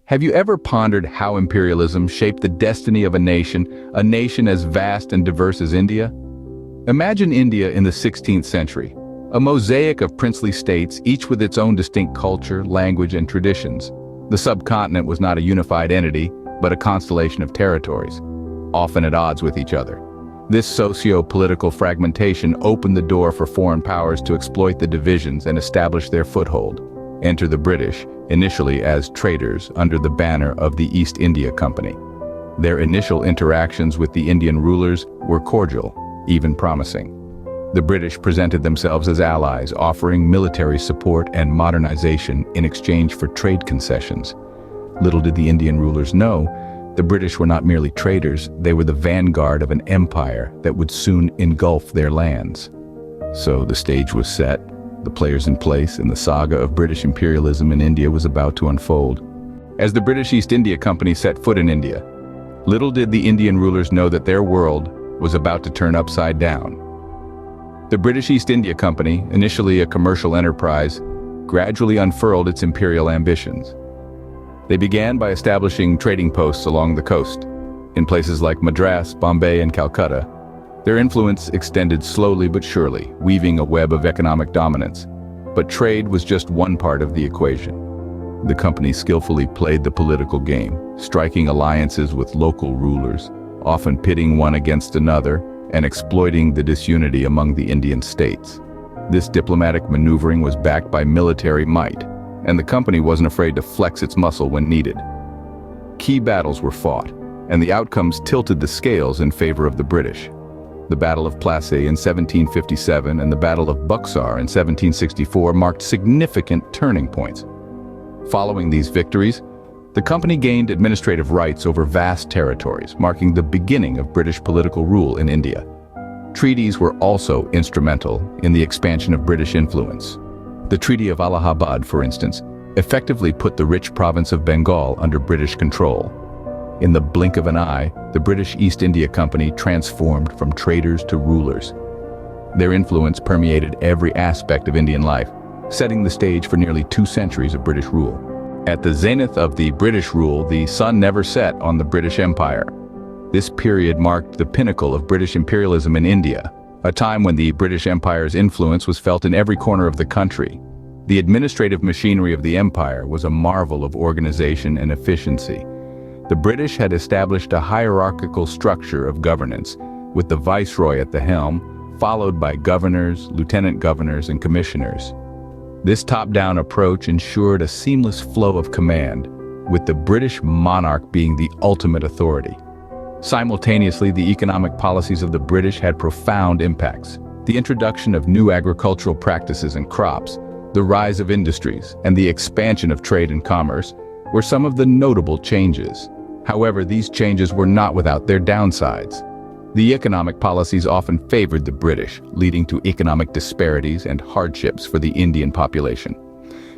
Have you ever pondered how imperialism shaped the destiny of a nation as vast and diverse as India? Imagine India in the 16th century, a mosaic of princely states, each with its own distinct culture, language, and traditions. The subcontinent was not a unified entity, but a constellation of territories, often at odds with each other. This socio-political fragmentation opened the door for foreign powers to exploit the divisions and establish their foothold. Enter the British, initially as traders under the banner of the East India Company. Their initial interactions with the Indian rulers were cordial, even promising. The British presented themselves as allies, offering military support and modernization in exchange for trade concessions. Little did the Indian rulers know, the British were not merely traders, they were the vanguard of an empire that would soon engulf their lands. So the stage was set, the players in place, and the saga of British imperialism in India was about to unfold. As the British East India Company set foot in India, little did the Indian rulers know that their world was about to turn upside down. The British East India Company, initially a commercial enterprise, gradually unfurled its imperial ambitions. They began by establishing trading posts along the coast, in places like Madras, Bombay, and Calcutta. Their influence extended slowly but surely, weaving a web of economic dominance. But trade was just one part of the equation. The company skillfully played the political game, striking alliances with local rulers, often pitting one against another and exploiting the disunity among the Indian states. This diplomatic maneuvering was backed by military might, and the company wasn't afraid to flex its muscle when needed. Key battles were fought, and the outcomes tilted the scales in favor of the British. The Battle of Plassey in 1757 and the Battle of Buxar in 1764 marked significant turning points. Following these victories, the company gained administrative rights over vast territories, marking the beginning of British political rule in India. Treaties were also instrumental in the expansion of British influence. The Treaty of Allahabad, for instance, effectively put the rich province of Bengal under British control. In the blink of an eye, the British East India Company transformed from traders to rulers. Their influence permeated every aspect of Indian life, setting the stage for nearly 2 centuries of British rule. At the zenith of the British rule, the sun never set on the British Empire. This period marked the pinnacle of British imperialism in India, a time when the British Empire's influence was felt in every corner of the country. The administrative machinery of the empire was a marvel of organization and efficiency. The British had established a hierarchical structure of governance, with the viceroy at the helm, followed by governors, lieutenant governors, and commissioners. This top-down approach ensured a seamless flow of command, with the British monarch being the ultimate authority. Simultaneously, the economic policies of the British had profound impacts. The introduction of new agricultural practices and crops, the rise of industries, and the expansion of trade and commerce were some of the notable changes. However, these changes were not without their downsides. The economic policies often favored the British, leading to economic disparities and hardships for the Indian population.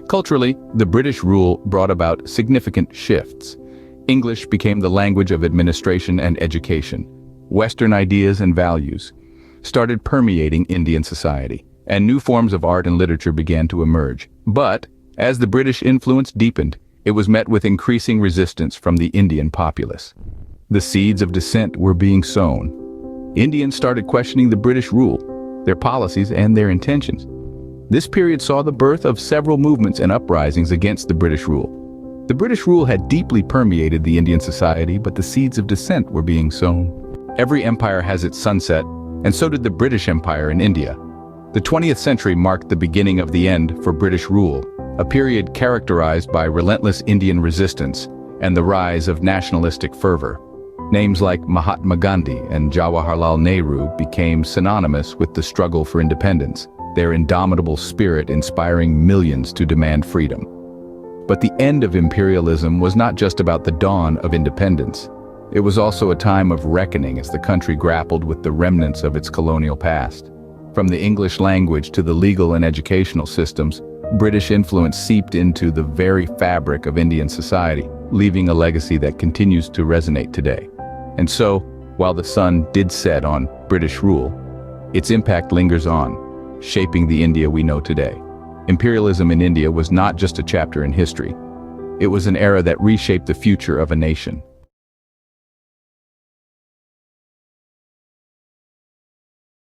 Culturally, the British rule brought about significant shifts. English became the language of administration and education. Western ideas and values started permeating Indian society, and new forms of art and literature began to emerge. But, as the British influence deepened, it was met with increasing resistance from the Indian populace. The seeds of dissent were being sown. Indians started questioning the British rule, their policies, and their intentions. This period saw the birth of several movements and uprisings against the British rule. The British rule had deeply permeated the Indian society, but the seeds of dissent were being sown. Every empire has its sunset, and so did the British Empire in India. The 20th century marked the beginning of the end for British rule, a period characterized by relentless Indian resistance and the rise of nationalistic fervor. Names like Mahatma Gandhi and Jawaharlal Nehru became synonymous with the struggle for independence, their indomitable spirit inspiring millions to demand freedom. But the end of imperialism was not just about the dawn of independence. It was also a time of reckoning as the country grappled with the remnants of its colonial past. From the English language to the legal and educational systems, British influence seeped into the very fabric of Indian society, leaving a legacy that continues to resonate today. And so, while the sun did set on British rule, its impact lingers on, shaping the India we know today. Imperialism in India was not just a chapter in history. It was an era that reshaped the future of a nation.